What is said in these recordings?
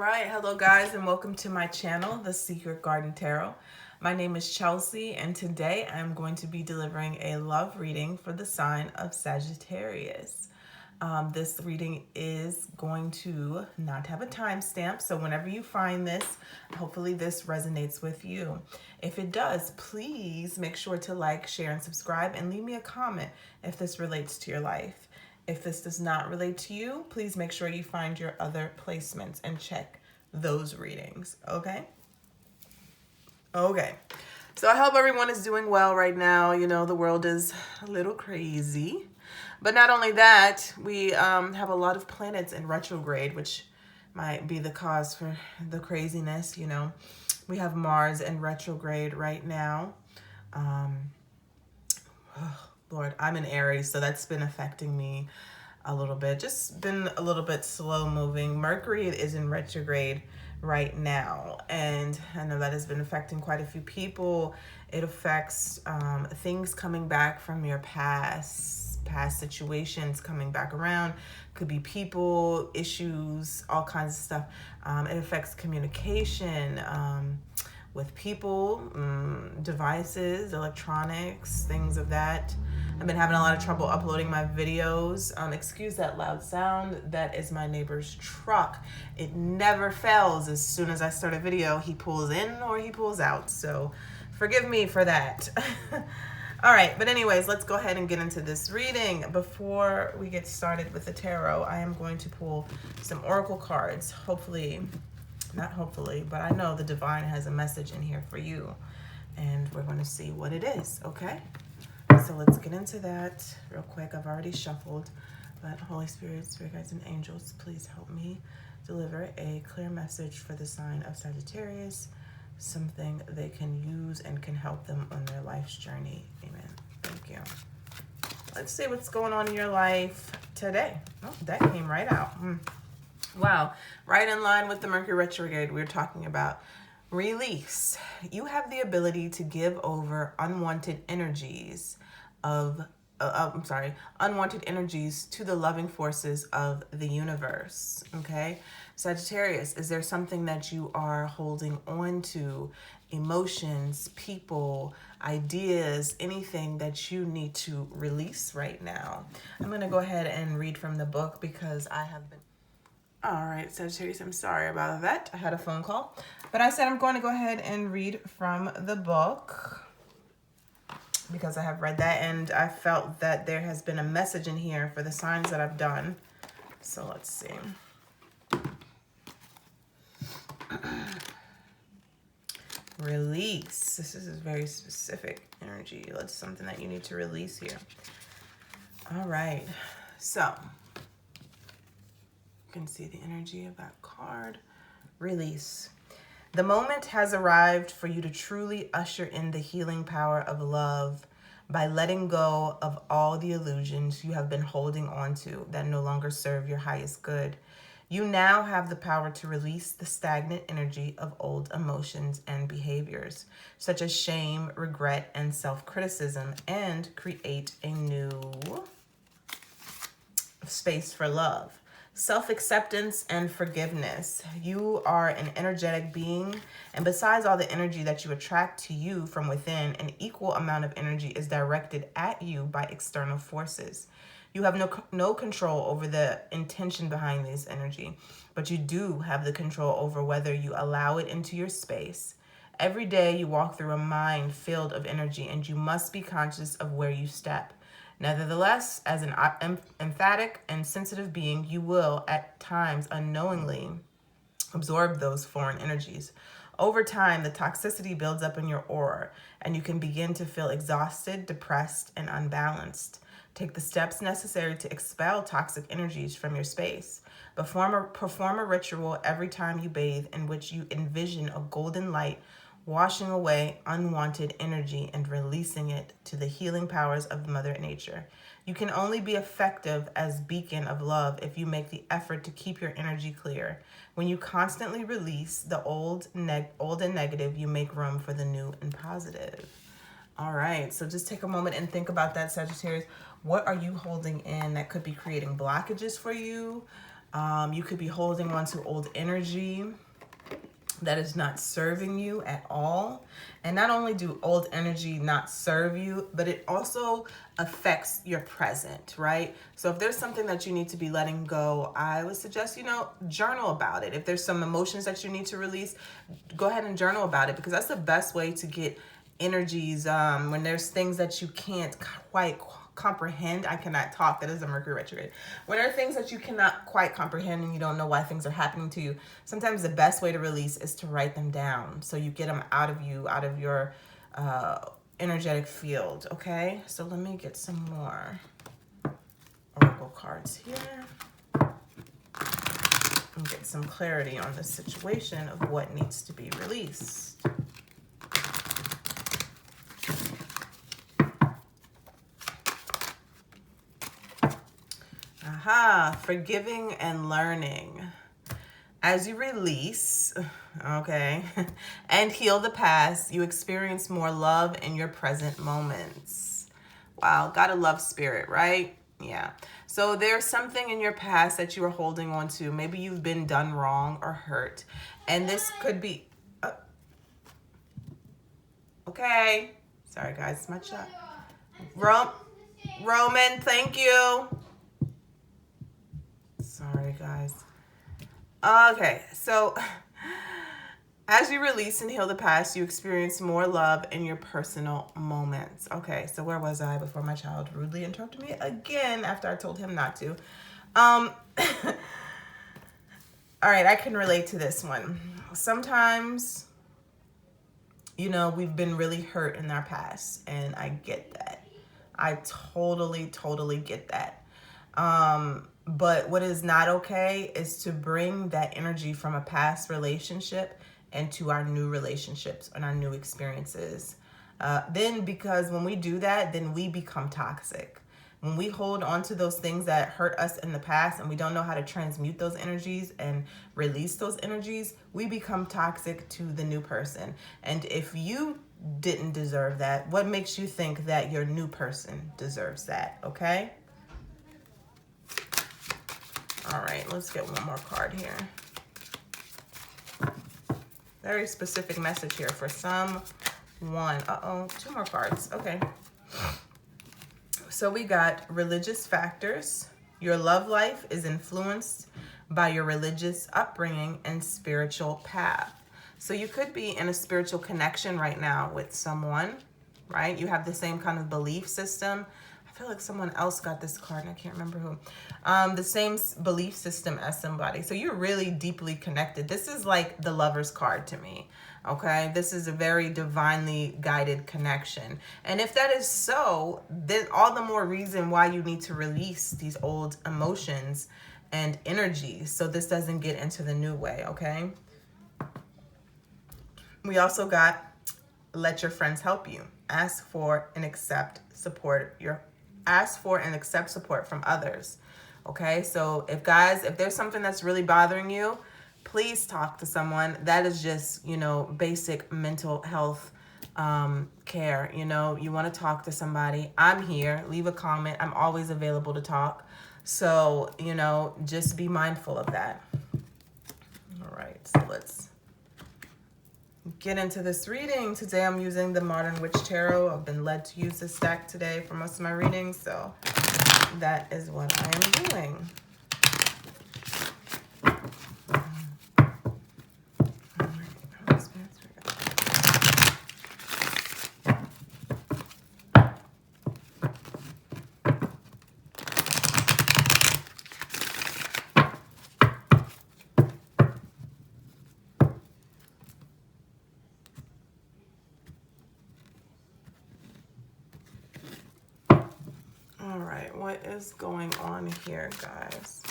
right, hello guys, and welcome to my channel, The Secret Garden Tarot. My name is Chelsea, and today I'm going to be delivering a love reading for the sign of Sagittarius. This reading is going to not have a timestamp, so whenever you find this, hopefully this resonates with you. If it does, please make sure to like, share, and subscribe, and leave me a comment if this relates to your life. If this does not relate to you, please make sure you find your other placements and check those readings, okay? Okay, so I hope everyone is doing well right now. You know, the world is a little crazy. But not only that, we have a lot of planets in retrograde, which might be the cause for the craziness, you know. We have Mars in retrograde right now. Lord, I'm in Aries, so that's been affecting me a little bit. Just been a little bit slow moving. Mercury is in retrograde right now, and I know that has been affecting quite a few people. It affects things coming back from your past situations coming back around. Could be people, issues, all kinds of stuff. It affects communication with people, devices, electronics, things of that. I've been having a lot of trouble uploading my videos. Excuse that loud sound. That is my neighbor's truck. It never fails. As soon as I start a video, he pulls in or he pulls out. So forgive me for that. All right, but anyways, let's go ahead and get into this reading. Before we get started with the tarot, I am going to pull some oracle cards. Not hopefully, but I know the divine has a message in here for you, and we're going to see what it is, okay? So let's get into that real quick. I've already shuffled, but Holy Spirit, Spirit guides, and angels, please help me deliver a clear message for the sign of Sagittarius, something they can use and can help them on their life's journey. Amen. Thank you. Let's see what's going on in your life today. Oh, that came right out. Wow. Right in line with the Mercury retrograde, we're talking about release. You have the ability to give over unwanted energies unwanted energies to the loving forces of the universe. Okay, Sagittarius, is there something that you are holding on to? Emotions, people, ideas, anything that you need to release right now? I'm going to go ahead and read from the book because I have been... All right, Sagittarius, I'm sorry about that. I had a phone call, but I said I'm going to go ahead and read from the book because I have read that, and I felt that there has been a message in here for the signs that I've done. So let's see. Release. This is a very specific energy. That's something that you need to release here. All right. So you can see the energy of that card. Release. The moment has arrived for you to truly usher in the healing power of love by letting go of all the illusions you have been holding on to that no longer serve your highest good. You now have the power to release the stagnant energy of old emotions and behaviors, such as shame, regret, and self-criticism, and create a new space for love. Self-acceptance and forgiveness. You are an energetic being, and besides all the energy that you attract to you from within, an equal amount of energy is directed at you by external forces. You have no control over the intention behind this energy, but you do have the control over whether you allow it into your space. Every day you walk through a minefield of energy, and you must be conscious of where you step. Nevertheless, as an emphatic and sensitive being, you will, at times unknowingly, absorb those foreign energies. Over time, the toxicity builds up in your aura, and you can begin to feel exhausted, depressed, and unbalanced. Take the steps necessary to expel toxic energies from your space. Perform a ritual every time you bathe in which you envision a golden light washing away unwanted energy and releasing it to the healing powers of Mother Nature. You can only be effective as beacon of love if you make the effort to keep your energy clear. When you constantly release the old and negative, you make room for the new and positive. All right, so just take a moment and think about that, Sagittarius. What are you holding in that could be creating blockages for you? You could be holding on to old energy that is not serving you at all. And not only do old energy not serve you, but it also affects your present, right? So if there's something that you need to be letting go, I would suggest, journal about it. If there's some emotions that you need to release, go ahead and journal about it, because that's the best way to get energies when there's things that you can't quite comprehend. I cannot talk. That is a Mercury retrograde. When there are things that you cannot quite comprehend and you don't know why things are happening to you, sometimes the best way to release is to write them down, so you get them out of you, out of your energetic field. Okay, so let me get some more oracle cards here and get some clarity on the situation of what needs to be released. Forgiving and learning. As you release, okay, and heal the past, you experience more love in your present moments. Wow, gotta love spirit, right? Yeah. So there's something in your past that you are holding on to. Maybe you've been done wrong or hurt. And this could be... okay. Sorry, guys. It's my shot. Roman, thank you. Sorry, guys. Okay, so as you release and heal the past, you experience more love in your personal moments. Okay, so where was I before my child rudely interrupted me again after I told him not to? All right, I can relate to this one. Sometimes, we've been really hurt in our past, and I get that. I totally get that. But what is not okay is to bring that energy from a past relationship into our new relationships and our new experiences. Then, because when we do that, then we become toxic. When we hold on to those things that hurt us in the past and we don't know how to transmute those energies and release those energies, we become toxic to the new person. And if you didn't deserve that, what makes you think that your new person deserves that? Okay? All right, let's get one more card here. Very specific message here for someone. Two more cards. Okay. So we got religious factors. Your love life is influenced by your religious upbringing and spiritual path. So you could be in a spiritual connection right now with someone, right? You have the same kind of belief system. I feel like someone else got this card and I can't remember who. The same belief system as somebody. So you're really deeply connected. This is like the Lover's card to me. Okay, this is a very divinely guided connection. And if that is so, then all the more reason why you need to release these old emotions and energies so this doesn't get into the new way, okay? We also got let your friends help you. Ask for and accept support from others. Okay, so if there's something that's really bothering you, please talk to someone. That is just, basic mental health care. You want to talk to somebody. I'm here. Leave a comment. I'm always available to talk. So, just be mindful of that. All right, so let's get into this reading. Today I'm using the Modern Witch Tarot. I've been led to use this deck today for most of my readings, so that is what I am doing. What is going on here, guys?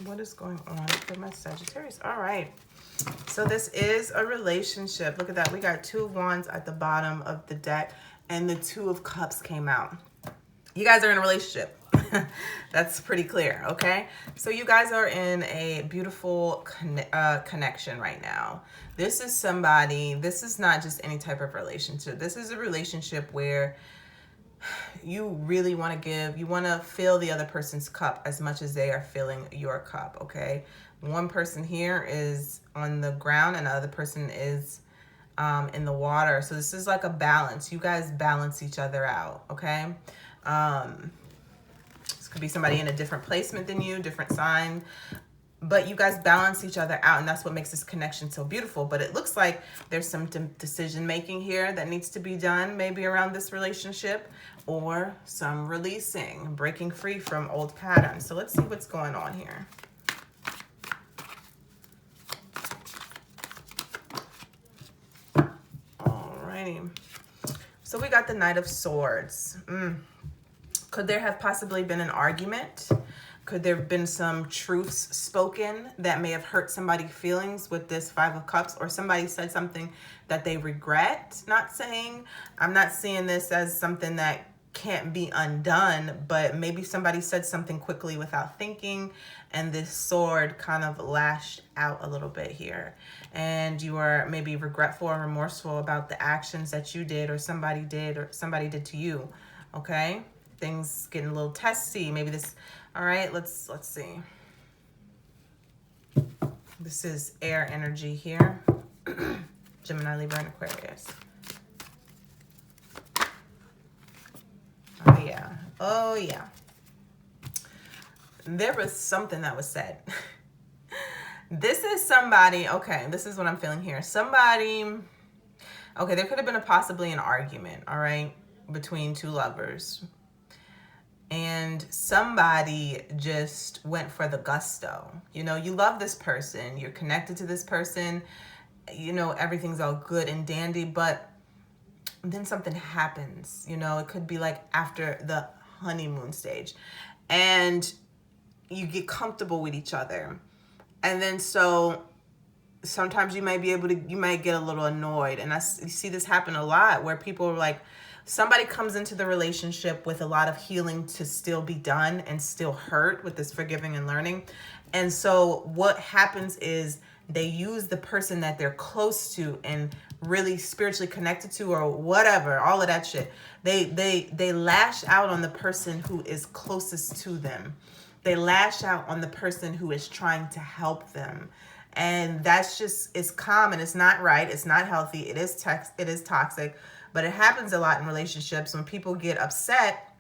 What is going on for my Sagittarius? All right. So this is a relationship. Look at that. We got 2 of Wands at the bottom of the deck and the 2 of Cups came out. You guys are in a relationship. That's pretty clear, okay? So you guys are in a beautiful connection right now. This is somebody, this is not just any type of relationship. This is a relationship where you really want to give, you want to fill the other person's cup as much as they are filling your cup, okay? One person here is on the ground and the other person is in the water. So this is like a balance. You guys balance each other out, okay? This could be somebody in a different placement than you, different sign, but you guys balance each other out, and that's what makes this connection so beautiful. But it looks like there's some decision making here that needs to be done, maybe around this relationship, or some releasing, breaking free from old patterns. So let's see what's going on here. Alrighty. So we got the Knight of Swords. Could there have possibly been an argument? Could there have been some truths spoken that may have hurt somebody's feelings with this Five of Cups, or somebody said something that they regret not saying? I'm not seeing this as something that can't be undone, but maybe somebody said something quickly without thinking, and this sword kind of lashed out a little bit here. And you are maybe regretful or remorseful about the actions that you did or somebody did to you, okay? Things getting a little testy. Maybe this, all right, let's see. This is air energy here. Gemini, Libra, and Aquarius. Oh yeah, oh yeah. There was something that was said. This is somebody, okay, this is what I'm feeling here. Somebody, okay, there could have been possibly an argument, all right, between two lovers. And somebody just went for the gusto. You know, you love this person, you're connected to this person, you know, everything's all good and dandy, but then something happens. You know, it could be like after the honeymoon stage, and you get comfortable with each other. And then so sometimes you might get a little annoyed. And you see this happen a lot, where people are like, somebody comes into the relationship with a lot of healing to still be done and still hurt with this forgiving and learning. And so what happens is they use the person that they're close to and really spiritually connected to, or whatever, all of that shit. They lash out on the person who is closest to them. They lash out on the person who is trying to help them. And that's just, it's common. It's not right. It's not healthy. It is toxic. But it happens a lot in relationships when people get upset,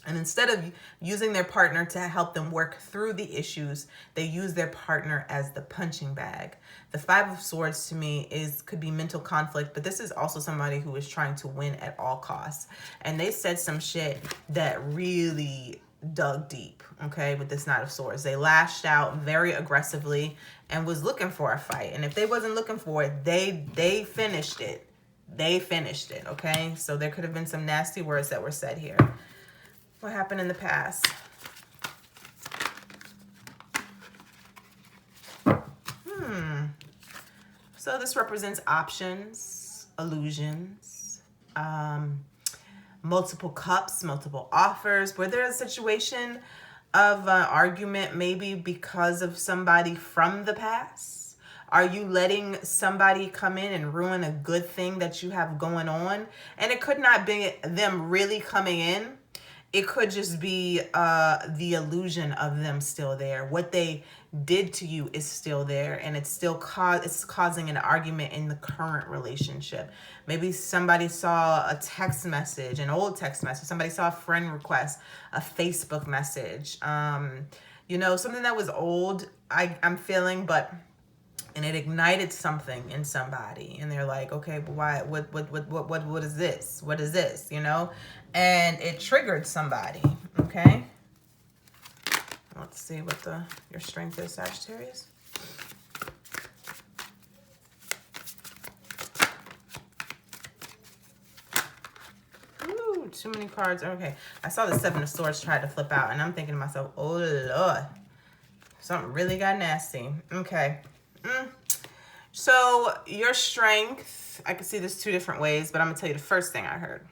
and instead of using their partner to help them work through the issues, they use their partner as the punching bag. The Five of Swords to me could be mental conflict, but this is also somebody who is trying to win at all costs. And they said some shit that really dug deep, okay, with this Knight of Swords. They lashed out very aggressively and was looking for a fight. And if they wasn't looking for it, they finished it. They finished it, okay? So there could have been some nasty words that were said here. What happened in the past? So this represents options, illusions, multiple cups, multiple offers. Were there a situation of an argument maybe because of somebody from the past? Are you letting somebody come in and ruin a good thing that you have going on? And it could not be them really coming in. It could just be the illusion of them still there. What they did to you is still there, and it's still it's causing an argument in the current relationship. Maybe somebody saw a text message, an old text message. Somebody saw a friend request, a Facebook message. You know, something that was old. I'm feeling, and it ignited something in somebody, and they're like, okay, but why? What is this? What is this? You know, and it triggered somebody. Okay, let's see what your strength is, Sagittarius. Ooh, too many cards. Okay, I saw the Seven of Swords try to flip out, and I'm thinking to myself, oh Lord, something really got nasty. Okay. So your strength, I can see this two different ways, but I'm gonna tell you the first thing I heard.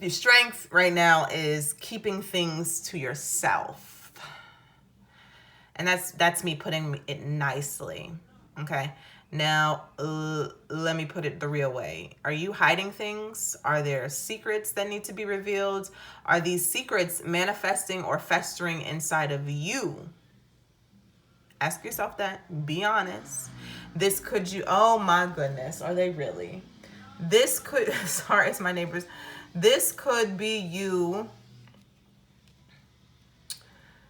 Your strength right now is keeping things to yourself. And that's me putting it nicely, okay? Now, let me put it the real way. Are you hiding things? Are there secrets that need to be revealed? Are these secrets manifesting or festering inside of you? Ask yourself that. Be honest. This could you, oh my goodness, are they really? This could, sorry, it's my neighbors. This could be you,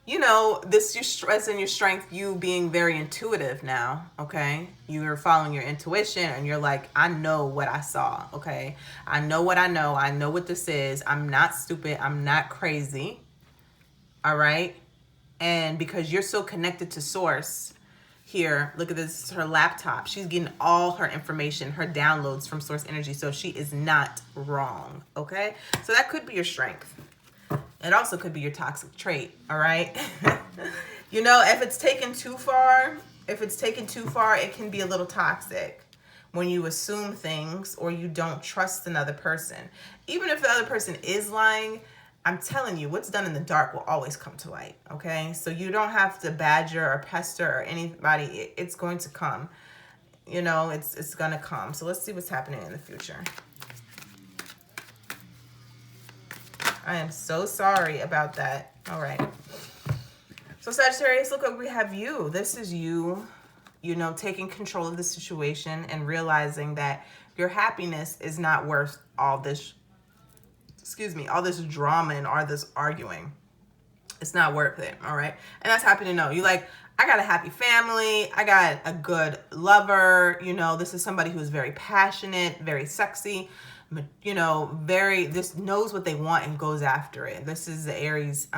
you know, this your stress and your strength, you being very intuitive now, okay? You're following your intuition and you're like, I know what I saw, okay? I know what I know. I know what this is. I'm not stupid. I'm not crazy, all right? And because you're so connected to source, here, look at this, her laptop. She's getting all her information, her downloads from source energy. So she is not wrong, okay? So that could be your strength. It also could be your toxic trait, all right? You know, if it's taken too far, it can be a little toxic when you assume things or you don't trust another person. Even if the other person is lying, I'm telling you, what's done in the dark will always come to light, okay? So you don't have to badger or pester or anybody. It's going to come. You know, it's going to come. So let's see what's happening in the future. I am so sorry about that. All right. So Sagittarius, look what we have you. This is you, you know, taking control of the situation and realizing that your happiness is not worth all this, all this drama and all this arguing. It's not worth it, all right? And that's happy to know. You like, I got a happy family. I got a good lover. You know, this is somebody who's very passionate, very sexy, you know, this knows what they want and goes after it. This is the Aries,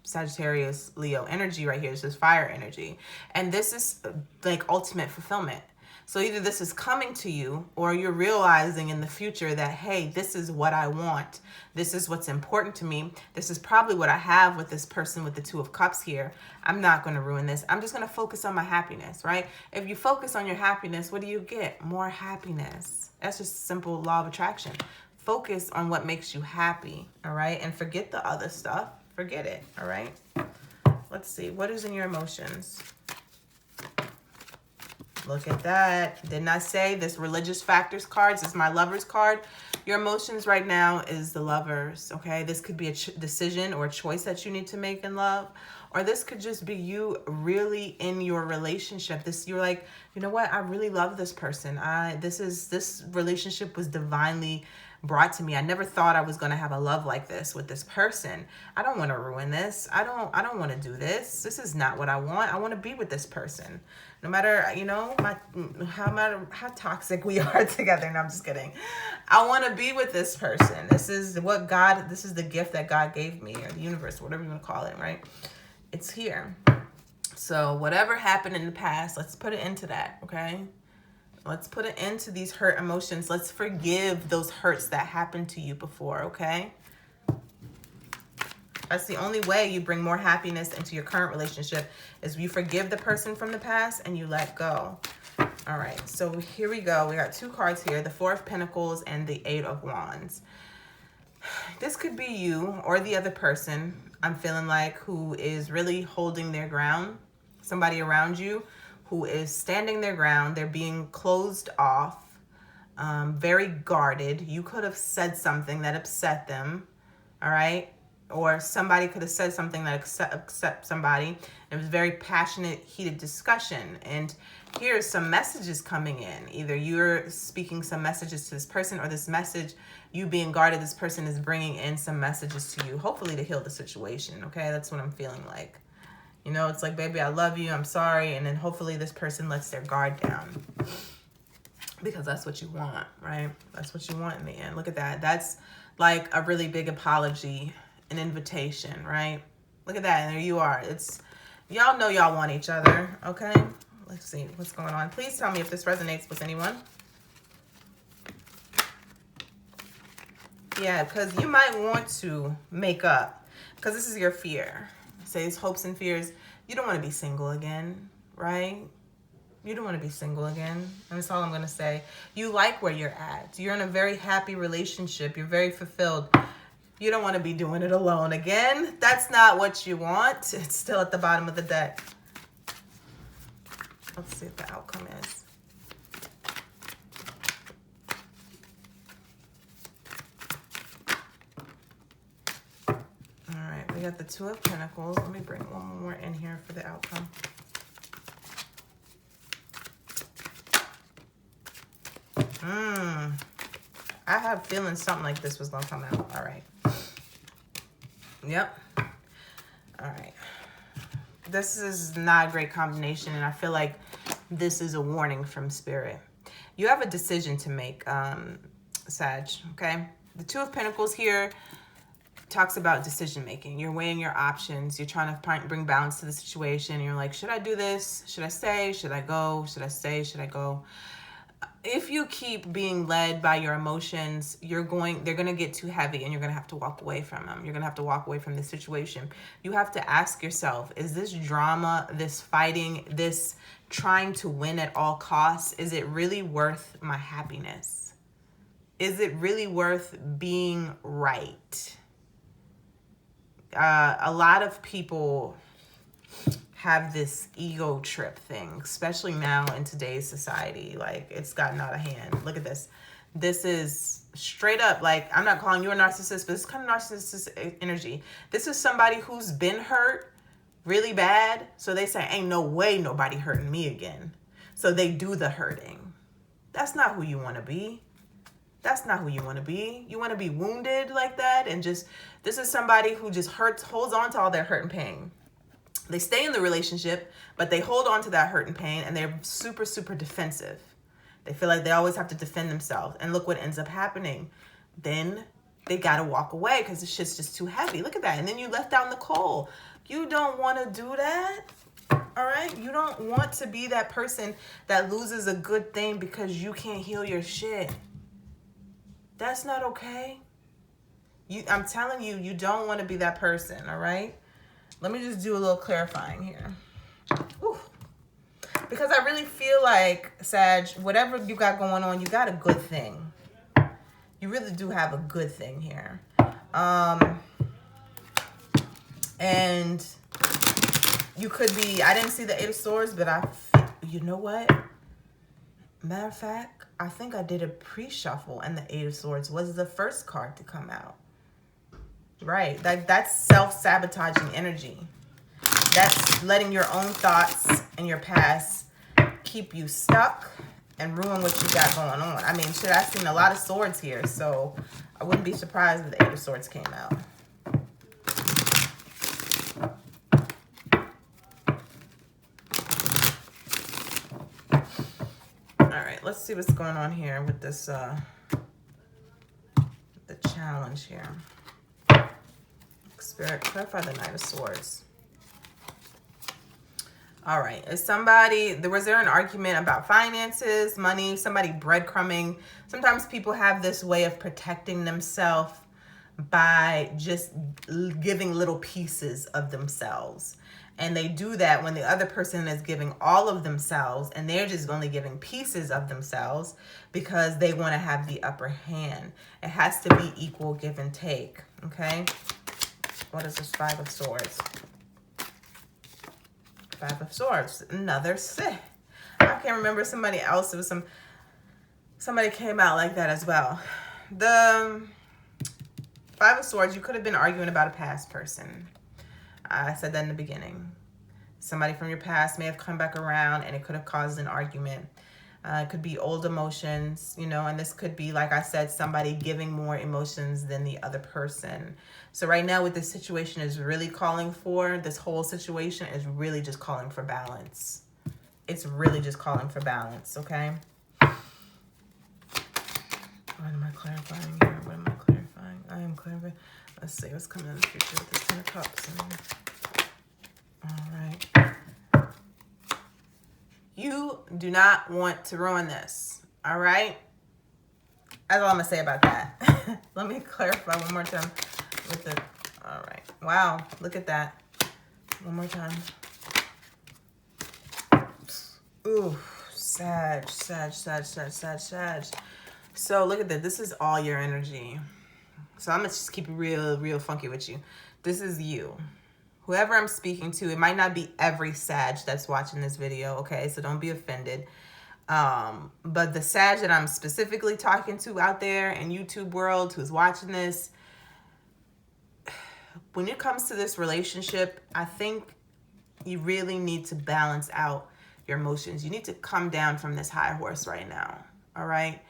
Sagittarius, Leo energy right here. This is fire energy. And this is like ultimate fulfillment. So either this is coming to you or you're realizing in the future that, hey, this is what I want. This is what's important to me. This is probably what I have with this person with the Two of Cups here. I'm not going to ruin this. I'm just going to focus on my happiness, right? If you focus on your happiness, what do you get? More happiness. That's just simple law of attraction. Focus on what makes you happy, all right? And forget the other stuff. Forget it, all right? Let's see. What is in your emotions? Look at that. Didn't I say this religious factors cards? This is my lover's card. Your emotions right now is the lovers, okay? This could be a decision or a choice that you need to make in love. Or this could just be you really in your relationship. You're like, you know what? I really love this person. This relationship was divinely brought to me. I never thought I was going to have a love like this with this person. I don't want to ruin this. I don't want to do this. This is not what I want. I want to be with this person. No matter, you know, how toxic we are together. No, I'm just kidding. I want to be with this person. This is the gift that God gave me, or the universe, whatever you want to call it, right? It's here. So whatever happened in the past, let's put it into that, okay? Let's put an end to these hurt emotions. Let's forgive those hurts that happened to you before, okay? That's the only way you bring more happiness into your current relationship, is you forgive the person from the past and you let go. All right, so here we go. We got two cards here, the Four of Pentacles and the Eight of Wands. This could be you or the other person, I'm feeling like, who is really holding their ground. Somebody around you who is standing their ground. They're being closed off, very guarded. You could have said something that upset them, all right? Or somebody could have said something that upset somebody. It was very passionate, heated discussion. And here's some messages coming in. Either you're speaking some messages to this person, or this message, you being guarded, this person is bringing in some messages to you, hopefully to heal the situation, okay? That's what I'm feeling like. You know, it's like, baby, I love you, I'm sorry. And then hopefully this person lets their guard down. Because that's what you want, right? That's what you want in the end. Look at that. That's like a really big apology, an invitation, right? Look at that. And there you are. Y'all know y'all want each other, okay? Let's see what's going on. Please tell me if this resonates with anyone. Yeah, because you might want to make up, because this is your fear. Say it's hopes and fears. You don't want to be single again, right? You don't want to be single again. And that's all I'm going to say. You like where you're at. You're in a very happy relationship. You're very fulfilled. You don't want to be doing it alone again. That's not what you want. It's still at the bottom of the deck. Let's see what the outcome is. we got the Two of Pentacles. Let me bring one more in here for the outcome. I have a feeling something like this was going to come out. All right. Yep. All right. This is not a great combination, and I feel like this is a warning from Spirit. You have a decision to make, Sag, okay? The Two of Pentacles here talks about decision making. You're weighing your options. You're trying to bring balance to the situation. You're like, should I do this? Should I stay? Should I go? Should I stay? Should I go? If you keep being led by your emotions, they're going to get too heavy and you're going to have to walk away from them. You're going to have to walk away from the situation. You have to ask yourself, is this drama, this fighting, this trying to win at all costs, is it really worth my happiness? Is it really worth being right? A lot of people have this ego trip thing, especially now in today's society. Like, it's gotten out of hand. Look at this. This is straight up, like, I'm not calling you a narcissist, but it's kind of narcissistic energy. This is somebody who's been hurt really bad. So they say, ain't no way nobody hurting me again. So they do the hurting. That's not who you want to be. That's not who you want to be. You want to be wounded like that. And just, this is somebody who just holds on to all their hurt and pain. They stay in the relationship, but they hold on to that hurt and pain, and they're super, super defensive. They feel like they always have to defend themselves. And look what ends up happening. Then they got to walk away because the shit's just too heavy. Look at that. And then you left out in the cold. You don't want to do that. All right? You don't want to be that person that loses a good thing because you can't heal your shit. That's not okay. I'm telling you, you don't want to be that person. All right? Let me just do a little clarifying here. Whew. Because I really feel like, Sag, whatever you got going on, you got a good thing. You really do have a good thing here. And you could be, I didn't see the Eight of Swords, but you know what? Matter of fact, I think I did a pre-shuffle and the Eight of Swords was the first card to come out. Right, that's self-sabotaging energy. That's letting your own thoughts and your past keep you stuck and ruin what you got going on. I mean, shit, I've seen a lot of swords here, so I wouldn't be surprised if the Eight of Swords came out. All right, let's see what's going on here with this, the challenge here. Spirit, clarify the Knight of Swords. All right. Was there an argument about finances, money, somebody breadcrumbing? Sometimes people have this way of protecting themselves by just giving little pieces of themselves. And they do that when the other person is giving all of themselves and they're just only giving pieces of themselves because they want to have the upper hand. It has to be equal give and take. Okay. What is this Five of Swords? Five of Swords. Another six. I can't remember somebody else. It was somebody came out like that as well. The Five of Swords, you could have been arguing about a past person. I said that in the beginning. Somebody from your past may have come back around and it could have caused an argument. It could be old emotions, you know, and this could be, like I said, somebody giving more emotions than the other person. So right now what this situation is really calling for, this whole situation is really just calling for balance. It's really just calling for balance, okay? What am I clarifying here? What am I clarifying? I am clarifying. Let's see what's coming in the future with this Ten of Cups. All right. You do not want to ruin this, all right? That's all I'm going to say about that. Let me clarify one more time with the, all right. Wow, look at that. One more time. Ooh, Sag. So look at that. This is all your energy. So I'm going to just keep it real funky with you. This is you. Whoever I'm speaking to, it might not be every Sag that's watching this video, okay? So don't be offended. But the Sag that I'm specifically talking to out there in YouTube world who's watching this, when it comes to this relationship, I think you really need to balance out your emotions. You need to come down from this high horse right now. All right.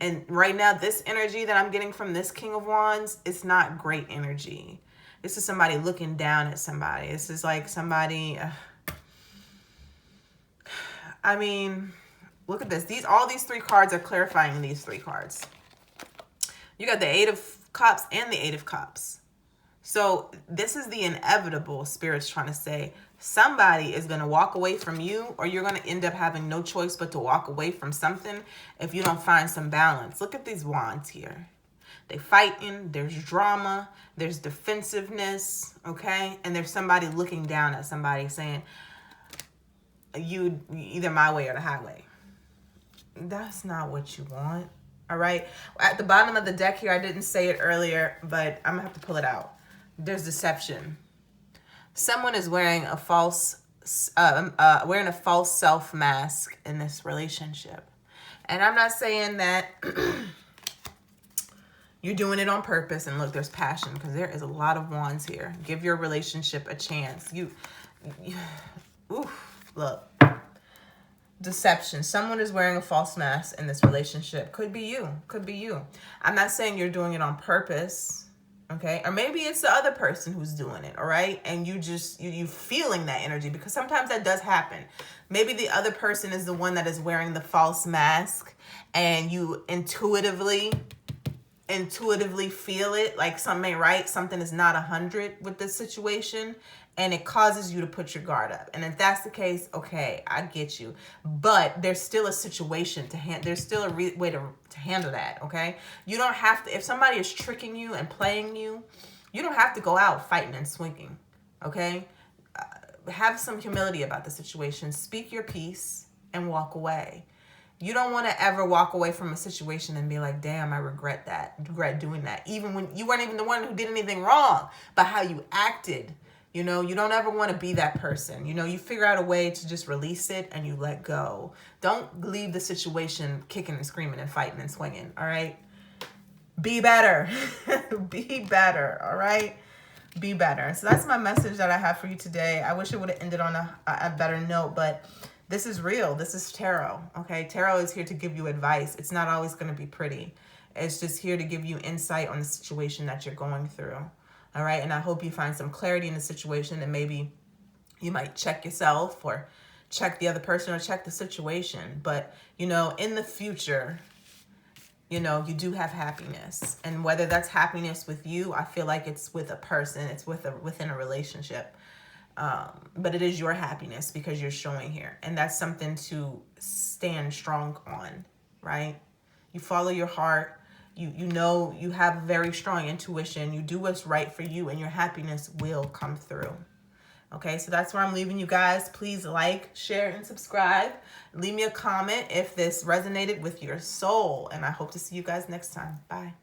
And right now, this energy that I'm getting from this King of Wands, it's not great energy. This is somebody looking down at somebody. This is like somebody, I mean, look at this. All these three cards are clarifying in these three cards. You got the Eight of Cups and the Eight of Cups. So this is the inevitable. Spirit's trying to say somebody is going to walk away from you, or you're going to end up having no choice but to walk away from something if you don't find some balance. Look at these wands here. They fighting, there's drama, there's defensiveness, okay? And there's somebody looking down at somebody saying, you either my way or the highway. That's not what you want, all right? At the bottom of the deck here, I didn't say it earlier, but I'm going to have to pull it out. There's deception. Someone is wearing a false self mask in this relationship. And I'm not saying that you're doing it on purpose. And look, there's passion, because there is a lot of wands here. Give your relationship a chance. Look. Deception. Someone is wearing a false mask in this relationship. Could be you. Could be you. I'm not saying you're doing it on purpose. Okay. Or maybe it's the other person who's doing it. All right. And you feeling that energy, because sometimes that does happen. Maybe the other person is the one that is wearing the false mask, and you intuitively feel it, like something ain't right. Something is not 100 with this situation. And it causes you to put your guard up. And if that's the case, okay, I get you. But there's still a situation to handle. There's still a way to handle that, okay? You don't have to, if somebody is tricking you and playing you, you don't have to go out fighting and swinging, okay? Have some humility about the situation. Speak your piece and walk away. You don't want to ever walk away from a situation and be like, damn, I regret doing that. Even when you weren't even the one who did anything wrong, but how you acted. You know, you don't ever want to be that person. You know, you figure out a way to just release it and you let go. Don't leave the situation kicking and screaming and fighting and swinging, all right? Be better. Be better, all right? Be better. So that's my message that I have for you today. I wish it would have ended on a better note, but this is real. This is tarot, okay? Tarot is here to give you advice. It's not always going to be pretty. It's just here to give you insight on the situation that you're going through. All right. And I hope you find some clarity in the situation, and maybe you might check yourself or check the other person or check the situation. But, you know, in the future, you know, you do have happiness. And whether that's happiness with you, I feel like it's with a person, it's within a relationship. But it is your happiness because you're showing here. And that's something to stand strong on, right? You follow your heart. You know you have very strong intuition. You do what's right for you, and your happiness will come through. Okay, so that's where I'm leaving you guys. Please like, share, and subscribe. Leave me a comment if this resonated with your soul, and I hope to see you guys next time. Bye.